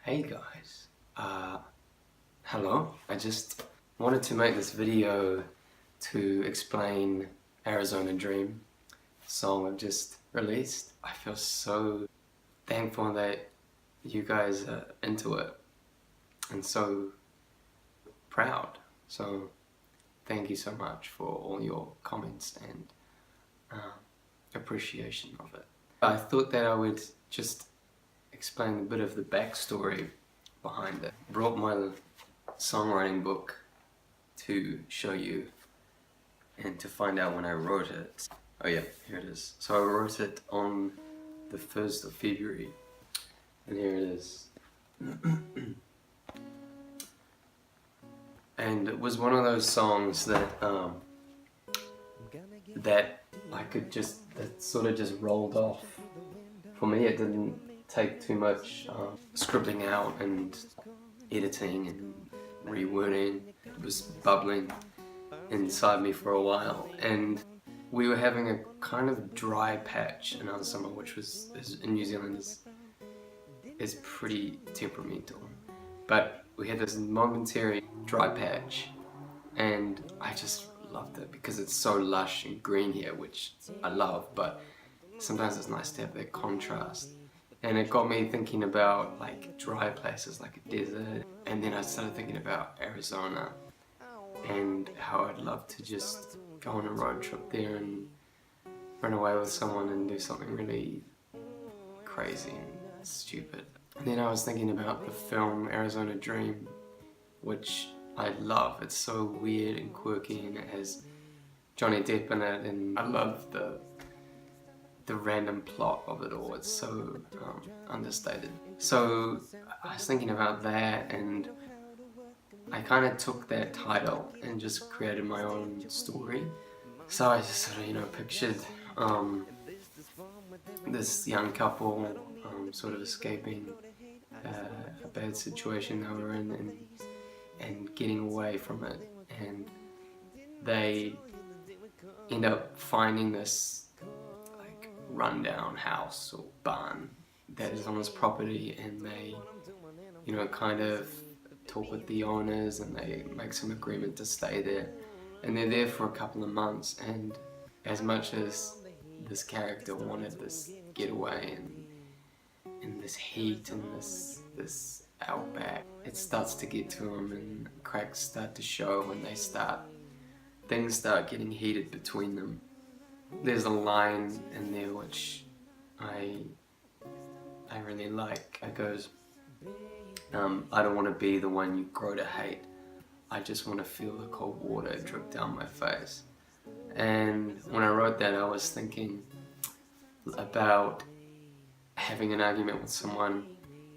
Hey guys, hello. I just wanted to make this video to explain Arizona Dream, song I've just released. I feel so thankful that you guys are into it and so proud. So thank you so much for all your comments and appreciation of it. I thought that I would just explain a bit of the backstory behind it. Brought my songwriting book to show you and to find out when I wrote it. Oh yeah, here it is. So I wrote it on the 1st of February and here it is. And it was one of those songs that that sort of just rolled off. For me, it didn't take too much scribbling out and editing and rewording. It was bubbling inside me for a while, and we were having a kind of dry patch in our summer, which was in New Zealand is pretty temperamental. But we had this momentary dry patch, and I just loved it because it's so lush and green here, which I love, but sometimes it's nice to have that contrast. And it got me thinking about like dry places like a desert, and then I started thinking about Arizona and how I'd love to just go on a road trip there and run away with someone and do something really crazy and stupid. And then I was thinking about the film Arizona Dream, which I love. It's so weird and quirky, and it has Johnny Depp in it, and I love the random plot of it all. It's so understated. So I was thinking about that, and I kind of took that title and just created my own story. So I just sort of, pictured this young couple sort of escaping a bad situation they were in and getting away from it, and they end up finding this rundown house or barn that is on this property, and they kind of talk with the owners and they make some agreement to stay there, and they're there for a couple of months. And as much as this character wanted this getaway and this heat and this outback, it starts to get to him, and cracks start to show when things start getting heated between them. There's a line in there which I really like. It goes, I don't want to be the one you grow to hate. I just want to feel the cold water drip down my face. And when I wrote that, I was thinking about having an argument with someone,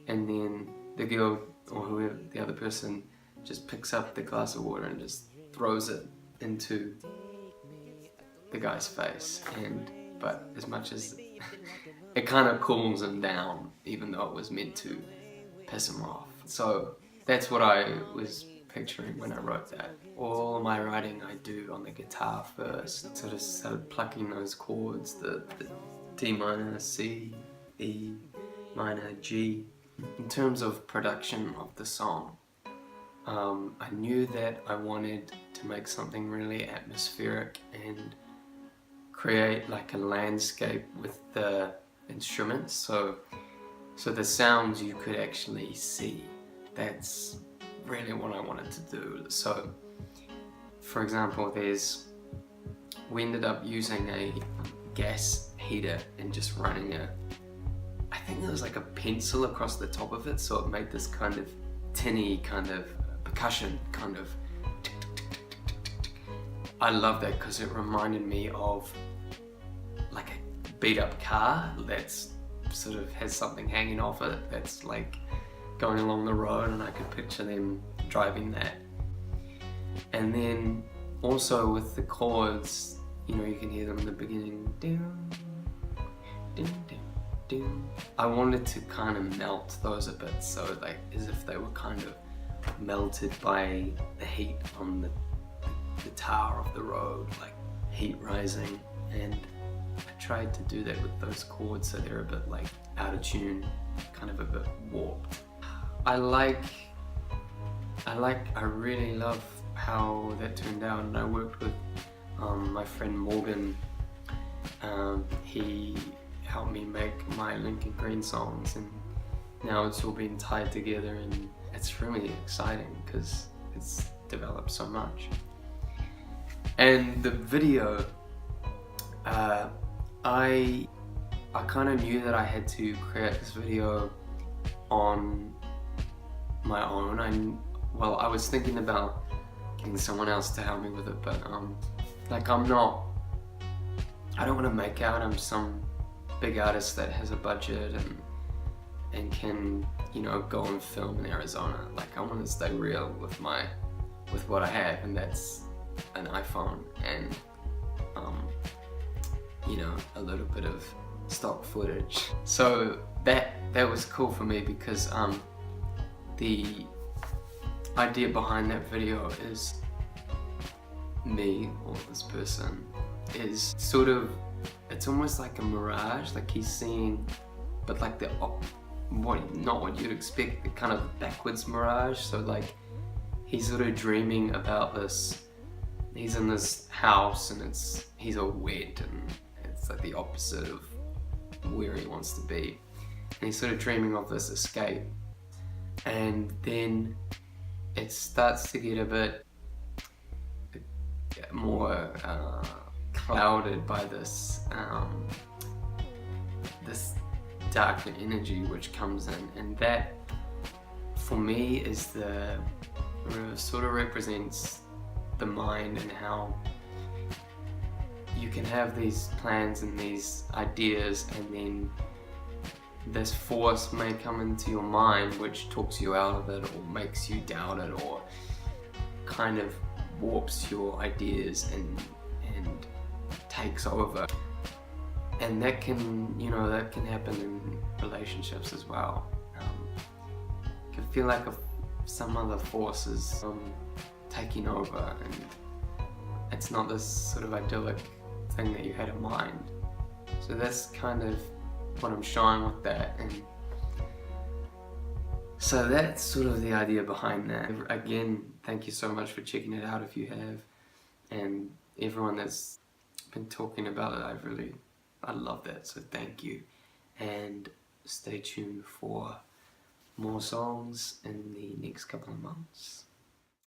and then the girl or whoever, the other person, just picks up the glass of water and just throws it into the guy's face, but as much as it kind of cools him down, even though it was meant to piss him off. So that's what I was picturing when I wrote that. All my writing I do on the guitar first, sort of started plucking those chords, the D minor, C, E minor, G. In terms of production of the song, I knew that I wanted to make something really atmospheric and create like a landscape with the instruments, so the sounds you could actually see. That's really what I wanted to do. So for example, we ended up using a gas heater and just running I think there was like a pencil across the top of it, so it made this kind of tinny kind of percussion kind of tick, tick, tick, tick, tick, tick, tick. I love that because it reminded me of like a beat up car that's sort of has something hanging off it that's like going along the road, and I could picture them driving that. And then also with the chords, you can hear them in the beginning. Ding, ding, ding, ding. I wanted to kind of melt those a bit, so like as if they were kind of melted by the heat on the tar of the road, like heat rising. And I tried to do that with those chords, so they're a bit like out of tune, kind of a bit warped. I really love how that turned out, and I worked with my friend Morgan. He helped me make my Lincoln Green songs, and now it's all been tied together, and it's really exciting because it's developed so much. And the video, I kind of knew that I had to create this video on my own. I was thinking about getting someone else to help me with it, but like I don't want to make out I'm some big artist that has a budget and can, you know, go and film in Arizona. Like, I want to stay real with what I have, and that's an iPhone and you know, a little bit of stock footage. So that was cool for me because the idea behind that video is me, or this person, is sort of, it's almost like a mirage, like he's seeing, but like not what you'd expect, the kind of backwards mirage. So like he's sort of dreaming about this, he's in this house and he's all wet and it's like the opposite of where he wants to be, and he's sort of dreaming of this escape, and then it starts to get a bit more clouded by this this darker energy which comes in, and that for me is sort of represents the mind, and how you can have these plans and these ideas, and then this force may come into your mind which talks you out of it, or makes you doubt it, or kind of warps your ideas and takes over. And that can, you know, that can happen in relationships as well. It can feel like some other force is taking over, and it's not this sort of idyllic thing that you had in mind. So that's kind of what I'm showing with that, and so that's sort of the idea behind that. Again, thank you so much for checking it out if you have, and everyone that's been talking about it, I love that, so thank you, and stay tuned for more songs in the next couple of months.